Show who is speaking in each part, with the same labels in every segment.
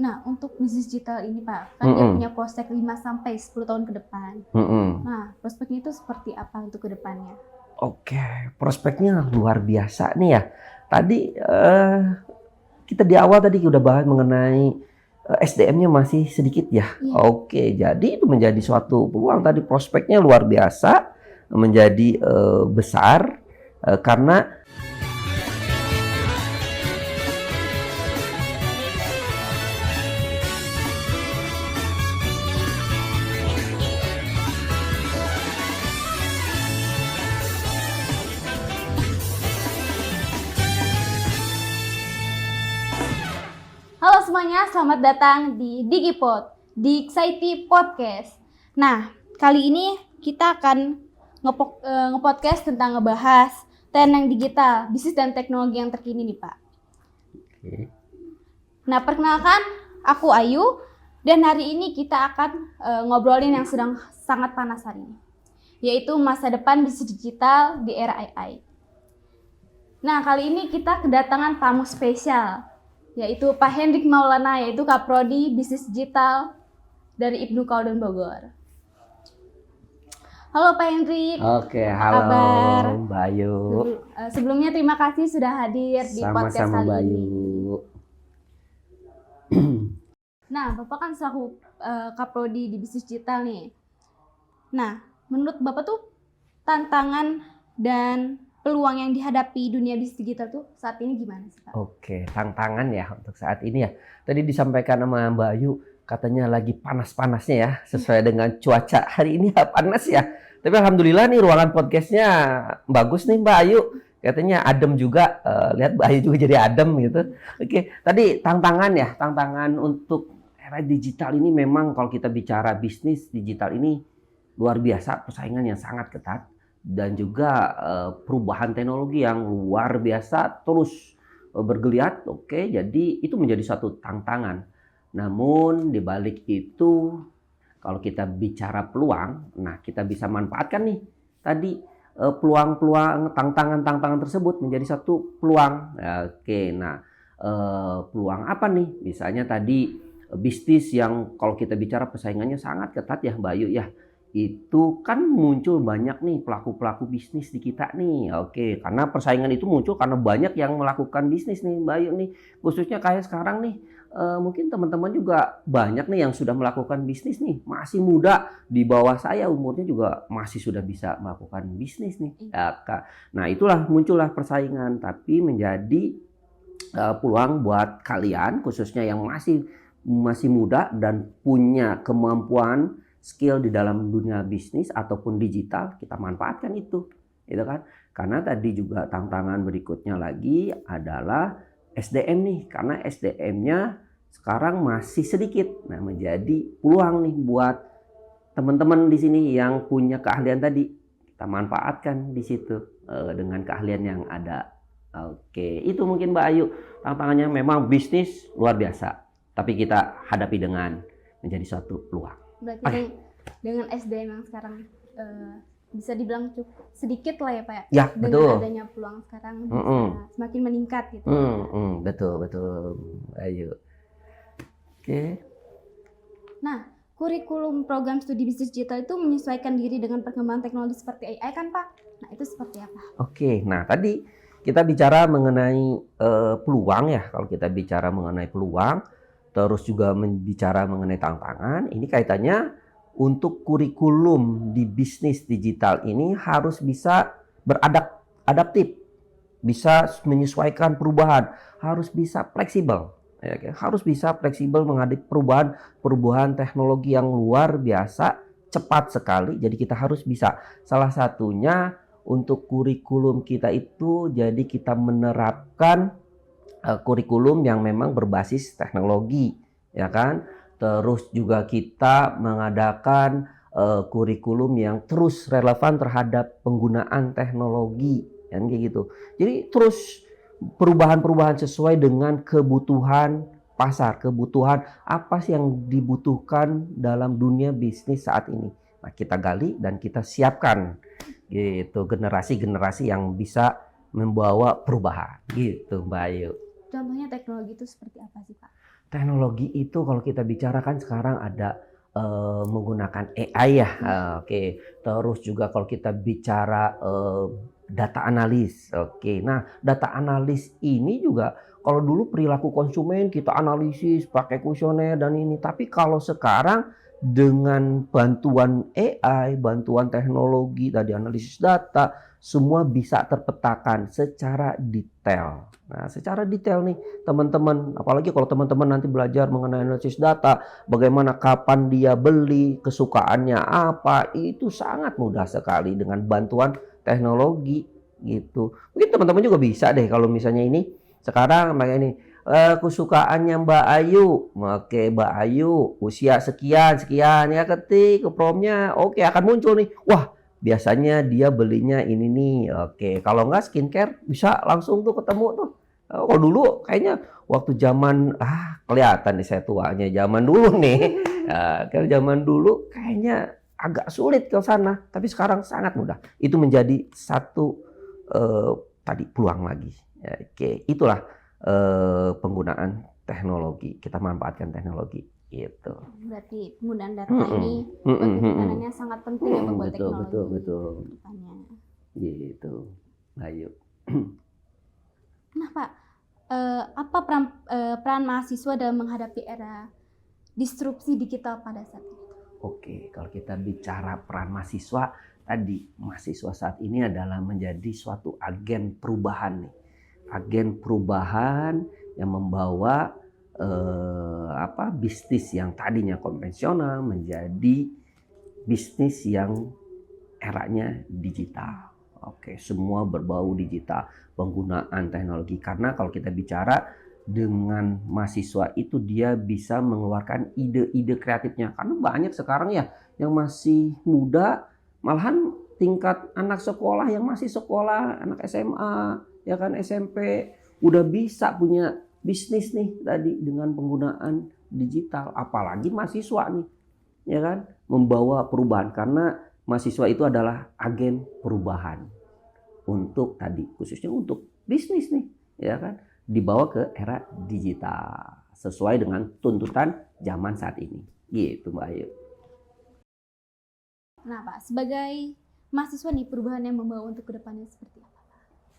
Speaker 1: Nah, untuk bisnis digital ini Pak, kan dia punya prospek 5 sampai 10 tahun ke depan. Nah, prospeknya itu seperti apa untuk ke depannya?
Speaker 2: Oke, prospeknya luar biasa nih ya. Tadi kita di awal tadi udah bahas mengenai SDM-nya masih sedikit ya. Oke, jadi itu menjadi suatu peluang tadi, prospeknya luar biasa, menjadi besar karena
Speaker 1: Halo semuanya, selamat datang di Digipod, di Excited Podcast. Nah, kali ini kita akan nge-podcast tentang ngebahas tren yang digital, bisnis dan teknologi yang terkini nih Pak. Nah, perkenalkan, aku Ayu, dan hari ini kita akan ngobrolin yang sedang sangat panas hari ini, yaitu masa depan bisnis digital di era AI. Nah, kali ini kita kedatangan tamu spesial, yaitu Pak Hendrik Maulana, yaitu Kaprodi Bisnis Digital dari Ibnu Khaldun Bogor. Halo Pak Hendrik.
Speaker 2: Oke,
Speaker 1: apa
Speaker 2: halo
Speaker 1: kabar?
Speaker 2: Mbak Ayu.
Speaker 1: Sebelumnya terima kasih sudah hadir di podcast
Speaker 2: Sama-sama
Speaker 1: kali
Speaker 2: Mbak
Speaker 1: ini.
Speaker 2: Ayu.
Speaker 1: Nah, Bapak kan selaku Kaprodi di Bisnis Digital nih. Nah, menurut Bapak tuh tantangan dan peluang yang dihadapi dunia bisnis digital tuh saat ini gimana sih Pak?
Speaker 2: Oke, tantangan ya untuk saat ini ya. Tadi disampaikan sama Mbak Ayu, katanya lagi panas-panasnya ya, sesuai dengan cuaca hari ini ya panas ya. Tapi alhamdulillah nih ruangan podcastnya bagus nih Mbak Ayu. Katanya adem juga, lihat Mbak Ayu juga jadi adem gitu. Oke, tadi tantangan untuk era digital ini memang kalau kita bicara bisnis digital ini luar biasa, persaingan yang sangat ketat. Dan juga perubahan teknologi yang luar biasa terus bergeliat. Oke, jadi itu menjadi satu tantangan. Namun di balik itu kalau kita bicara peluang, nah kita bisa manfaatkan nih tadi peluang-peluang, tantangan-tantangan tersebut menjadi satu peluang. Oke, nah peluang apa nih? Misalnya tadi bisnis yang kalau kita bicara persaingannya sangat ketat ya Mbak Ayu ya. Itu kan muncul banyak nih pelaku-pelaku bisnis di kita nih. Oke, karena persaingan itu muncul karena banyak yang melakukan bisnis nih Mbak Ayu nih. Khususnya kayak sekarang nih, mungkin teman-teman juga banyak nih yang sudah melakukan bisnis nih. Masih muda, di bawah saya umurnya juga masih sudah bisa melakukan bisnis nih. Nah itulah muncullah persaingan, tapi menjadi peluang buat kalian khususnya yang masih muda dan punya kemampuan skill di dalam dunia bisnis ataupun digital, kita manfaatkan itu, gitu kan? Karena tadi juga tantangan berikutnya lagi adalah SDM nih, karena SDM-nya sekarang masih sedikit. Nah, menjadi peluang nih buat teman-teman di sini yang punya keahlian tadi, kita manfaatkan di situ dengan keahlian yang ada. Oke, itu mungkin Mbak Ayu. Tantangannya memang bisnis luar biasa, tapi kita hadapi dengan menjadi suatu peluang.
Speaker 1: Berarti dengan SDM yang sekarang bisa dibilang cukup sedikit lah ya Pak
Speaker 2: ya,
Speaker 1: dengan
Speaker 2: betul.
Speaker 1: adanya peluang sekarang bisa semakin meningkat gitu.
Speaker 2: Betul. Ayo. Oke.
Speaker 1: Nah, kurikulum program studi bisnis digital itu menyesuaikan diri dengan perkembangan teknologi seperti AI kan Pak? Nah, itu seperti apa?
Speaker 2: Oke, nah tadi kita bicara mengenai peluang ya. Kalau kita bicara mengenai peluang, terus juga bicara mengenai tantangan, ini kaitannya untuk kurikulum di bisnis digital ini harus bisa beradaptif, bisa menyesuaikan perubahan, harus bisa fleksibel, harus bisa fleksibel menghadapi perubahan teknologi yang luar biasa cepat sekali. Jadi kita harus bisa. Salah satunya untuk kurikulum kita itu, jadi kita menerapkan kurikulum yang memang berbasis teknologi, ya kan? Terus juga kita mengadakan kurikulum yang terus relevan terhadap penggunaan teknologi, kan kayak gitu. Jadi terus perubahan-perubahan sesuai dengan kebutuhan pasar, kebutuhan apa sih yang dibutuhkan dalam dunia bisnis saat ini. Nah, kita gali dan kita siapkan gitu generasi-generasi yang bisa membawa perubahan gitu Mbak Ayu.
Speaker 1: Contohnya teknologi itu seperti apa sih Pak?
Speaker 2: Teknologi itu kalau kita bicara kan sekarang ada menggunakan AI ya. Oke. Terus juga kalau kita bicara data analis. Oke. Nah, data analis ini juga kalau dulu perilaku konsumen kita analisis pakai kuesioner dan ini, tapi kalau sekarang dengan bantuan AI, bantuan teknologi tadi analisis data, semua bisa terpetakan secara detail. Nah, secara detail nih teman-teman, apalagi kalau teman-teman nanti belajar mengenai analisis data, bagaimana kapan dia beli, kesukaannya apa, itu sangat mudah sekali dengan bantuan teknologi gitu. Mungkin teman-teman juga bisa deh kalau misalnya ini sekarang kayak ini kesukaannya Mbak Ayu, oke Mbak Ayu usia sekian sekian ya, ketik ke promnya, oke akan muncul nih, wah biasanya dia belinya ini nih, oke kalau nggak skincare bisa langsung tuh ketemu tuh. Kalau dulu kayaknya waktu zaman kelihatan nih saya tuanya zaman dulu nih. Kalau zaman dulu kayaknya agak sulit ke sana, tapi sekarang sangat mudah. Itu menjadi satu tadi peluang lagi. Oke, itulah penggunaan teknologi. Kita manfaatkan teknologi gitu.
Speaker 1: Berarti penggunaan data ini bagi perannya sangat penting ya buat teknologi.
Speaker 2: Betul. Gitu. Ayo.
Speaker 1: Nah Pak, apa peran mahasiswa dalam menghadapi era disrupsi digital pada saat itu?
Speaker 2: Oke, kalau kita bicara peran mahasiswa, tadi mahasiswa saat ini adalah menjadi suatu agen perubahan nih. Agen perubahan yang membawa bisnis yang tadinya konvensional menjadi bisnis yang eranya digital. Oke, semua berbau digital, penggunaan teknologi. Karena kalau kita bicara dengan mahasiswa itu dia bisa mengeluarkan ide-ide kreatifnya. Karena banyak sekarang ya yang masih muda, malahan tingkat anak sekolah yang masih sekolah, anak SMA, ya kan SMP, udah bisa punya bisnis nih tadi dengan penggunaan digital. Apalagi mahasiswa nih, ya kan, membawa perubahan karena mahasiswa itu adalah agen perubahan untuk tadi khususnya untuk bisnis nih, ya kan, dibawa ke era digital sesuai dengan tuntutan zaman saat ini. Gitu Mbak Ayu.
Speaker 1: Nah Pak, sebagai mahasiswa nih perubahan yang membawa untuk kedepannya seperti apa?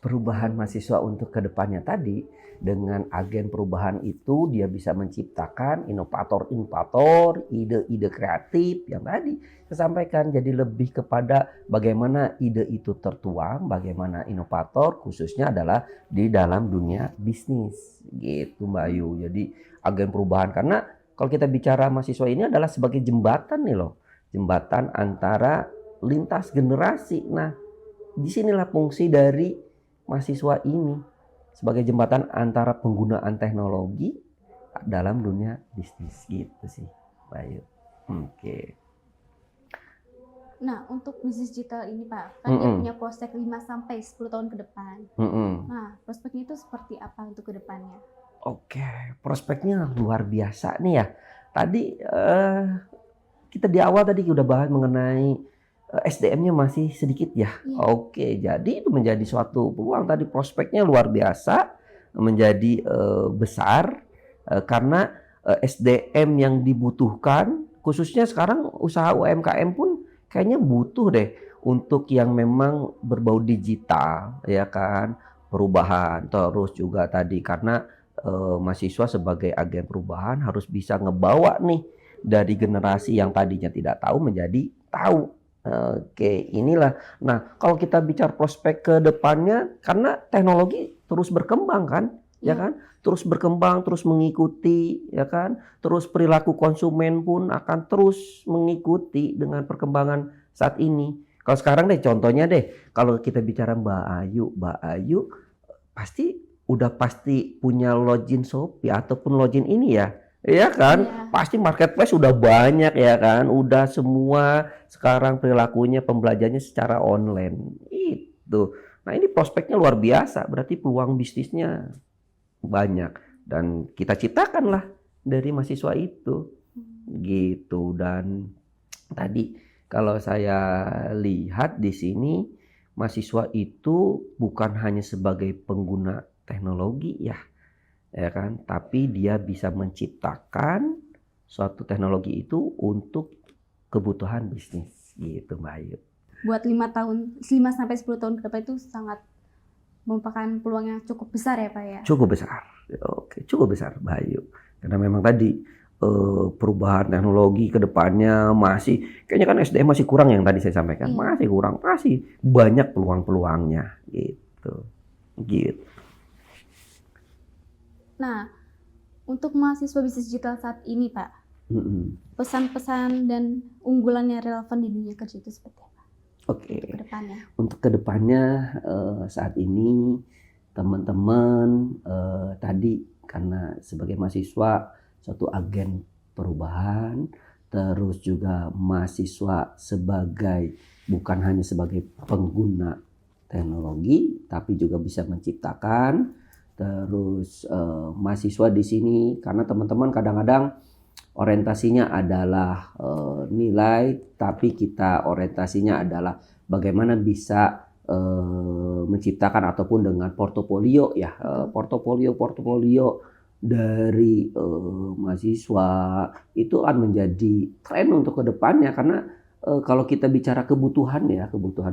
Speaker 2: Perubahan mahasiswa untuk kedepannya tadi dengan agen perubahan itu dia bisa menciptakan inovator-inovator, ide-ide kreatif yang tadi saya sampaikan, jadi lebih kepada bagaimana ide itu tertuang, bagaimana inovator khususnya adalah di dalam dunia bisnis gitu Mbak Ayu. Jadi agen perubahan karena kalau kita bicara mahasiswa ini adalah sebagai jembatan nih loh, jembatan antara lintas generasi. Nah, disinilah fungsi dari mahasiswa ini sebagai jembatan antara penggunaan teknologi dalam dunia bisnis gitu sih, Bayu. Oke.
Speaker 1: Nah, untuk bisnis digital ini Pak, kan dia punya prospek 5 sampai 10 tahun ke depan. Nah, prospeknya itu seperti apa untuk ke depannya?
Speaker 2: Oke, prospeknya luar biasa nih ya. Tadi kita di awal tadi udah bahas mengenai SDM-nya masih sedikit ya. Oke, jadi itu menjadi suatu peluang tadi, prospeknya luar biasa, menjadi besar karena SDM yang dibutuhkan khususnya sekarang usaha UMKM pun kayaknya butuh deh untuk yang memang berbau digital ya kan, perubahan. Terus juga tadi karena mahasiswa sebagai agen perubahan harus bisa ngebawa nih dari generasi yang tadinya tidak tahu menjadi tahu. Oke, inilah. Nah, kalau kita bicara prospek ke depannya, karena teknologi terus berkembang kan, ya kan? Terus berkembang, terus mengikuti, ya kan? Terus perilaku konsumen pun akan terus mengikuti dengan perkembangan saat ini. Kalau sekarang deh, contohnya deh, kalau kita bicara Mbak Ayu pasti punya login Shopee ataupun login ini ya. Iya kan, pasti marketplace udah banyak ya kan, udah semua sekarang perilakunya pembelajarannya secara online itu. Nah ini prospeknya luar biasa, berarti peluang bisnisnya banyak dan kita ciptakanlah dari mahasiswa itu, gitu. Dan tadi kalau saya lihat di sini mahasiswa itu bukan hanya sebagai pengguna teknologi ya. ya kan? Tapi dia bisa menciptakan suatu teknologi itu untuk kebutuhan bisnis gitu Mbak Ayu.
Speaker 1: Buat 5 sampai 10 tahun ke depan itu sangat merupakan peluang yang cukup besar ya Pak ya?
Speaker 2: Cukup besar, oke, cukup besar Mbak Ayu. Karena memang tadi perubahan teknologi ke depannya masih, kayaknya kan SDM masih kurang yang tadi saya sampaikan, masih kurang, masih banyak peluang-peluangnya gitu.
Speaker 1: Nah, untuk mahasiswa bisnis digital saat ini Pak, pesan-pesan dan unggulan yang relevan di dunia kerja itu seperti apa?
Speaker 2: Oke.
Speaker 1: Kedepannya.
Speaker 2: Untuk kedepannya saat ini teman-teman tadi karena sebagai mahasiswa suatu agen perubahan, terus juga mahasiswa sebagai bukan hanya sebagai pengguna teknologi, tapi juga bisa menciptakan. Terus mahasiswa di sini karena teman-teman kadang-kadang orientasinya adalah nilai, tapi kita orientasinya adalah bagaimana bisa menciptakan ataupun dengan portofolio ya, portofolio dari mahasiswa itu akan menjadi tren untuk kedepannya karena kalau kita bicara kebutuhan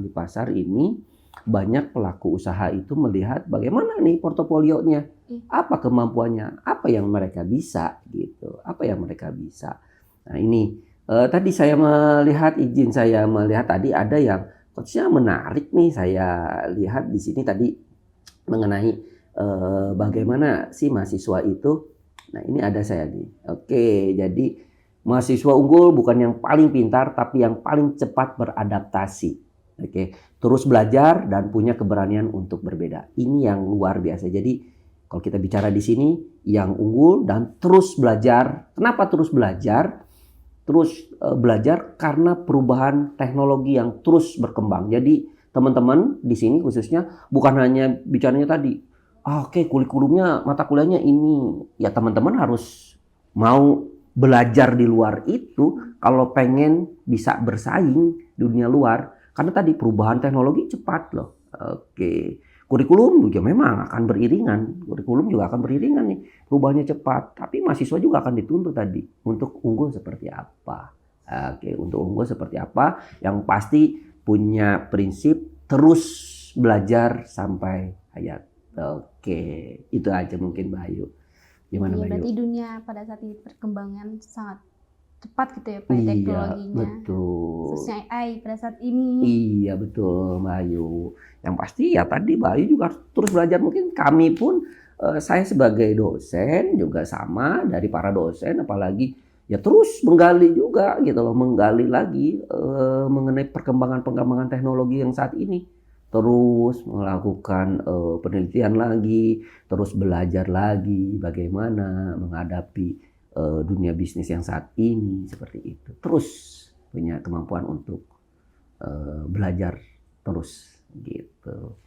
Speaker 2: di pasar ini banyak pelaku usaha itu melihat bagaimana nih portofolionya, apa kemampuannya, apa yang mereka bisa gitu, apa yang mereka bisa. Nah ini tadi saya melihat tadi ada yang coachnya menarik nih, saya lihat di sini tadi mengenai bagaimana sih mahasiswa itu. Nah ini ada saya nih. Oke, jadi mahasiswa unggul bukan yang paling pintar tapi yang paling cepat beradaptasi. Oke, terus belajar dan punya keberanian untuk berbeda. Ini yang luar biasa. Jadi kalau kita bicara di sini yang unggul dan terus belajar. Kenapa terus belajar? Terus belajar karena perubahan teknologi yang terus berkembang. Jadi teman-teman di sini khususnya bukan hanya bicaranya tadi, oke, kurikulumnya mata kuliahnya ini. Ya teman-teman harus mau belajar di luar itu kalau pengen bisa bersaing di dunia luar. Karena tadi perubahan teknologi cepat loh. Oke. Kurikulum juga memang akan beriringan. Kurikulum juga akan beriringan nih. Perubahannya cepat. Tapi mahasiswa juga akan dituntut tadi. Untuk unggul seperti apa. Oke. Untuk unggul seperti apa. Yang pasti punya prinsip terus belajar sampai hayat. Oke. Itu aja mungkin Mbak Ayu. Gimana Mbak Ayu?
Speaker 1: Berarti dunia pada saat ini perkembangan sangat cepat gitu ya Pak, teknologinya.
Speaker 2: Betul.
Speaker 1: Khususnya AI pada saat ini.
Speaker 2: Iya betul Mbak Ayu. Yang pasti ya tadi Mbak Ayu juga harus terus belajar. Mungkin kami pun, saya sebagai dosen juga sama dari para dosen, apalagi ya terus menggali juga gitu loh, menggali lagi mengenai perkembangan teknologi yang saat ini. Terus melakukan penelitian lagi, terus belajar lagi bagaimana menghadapi dunia bisnis yang saat ini seperti itu. Terus punya kemampuan untuk belajar terus gitu.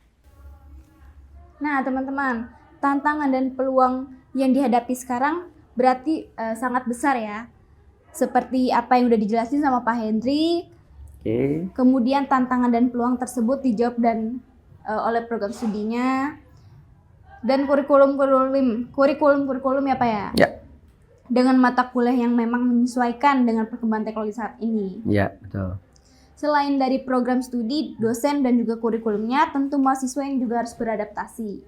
Speaker 1: Nah teman-teman, tantangan dan peluang yang dihadapi sekarang berarti sangat besar ya. Seperti apa yang udah dijelasin sama Pak Hendrik.
Speaker 2: Oke.
Speaker 1: Kemudian tantangan dan peluang tersebut dijawab oleh program studinya dan kurikulum ya Pak ya.
Speaker 2: Ya.
Speaker 1: Dengan mata kuliah yang memang menyesuaikan dengan perkembangan teknologi saat ini.
Speaker 2: Ya, betul.
Speaker 1: Selain dari program studi, dosen dan juga kurikulumnya, tentu mahasiswa yang juga harus beradaptasi.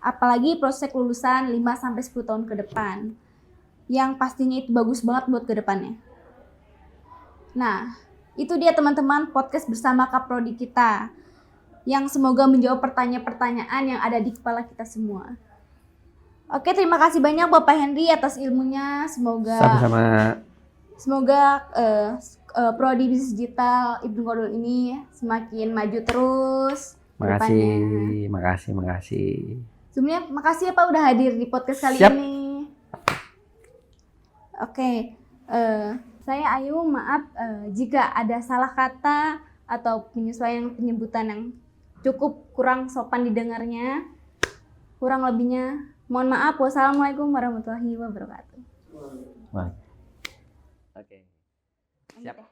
Speaker 1: Apalagi proses lulusan 5-10 tahun ke depan. Yang pastinya itu bagus banget buat ke depannya. Nah, itu dia teman-teman podcast bersama Kaprodi kita. Yang semoga menjawab pertanyaan-pertanyaan yang ada di kepala kita semua. Oke, terima kasih banyak Bapak Henry atas ilmunya. Semoga Prodi Bisnis Digital Ibnu Khodul ini semakin maju terus.
Speaker 2: Makasih.
Speaker 1: Sebelumnya makasih ya Pak udah hadir di podcast kali ini. Oke, saya Ayu, maaf jika ada salah kata atau penyebutan yang cukup kurang sopan didengarnya. Kurang lebihnya mohon maaf. Wassalamualaikum warahmatullahi wabarakatuh.
Speaker 2: Oke. Siap.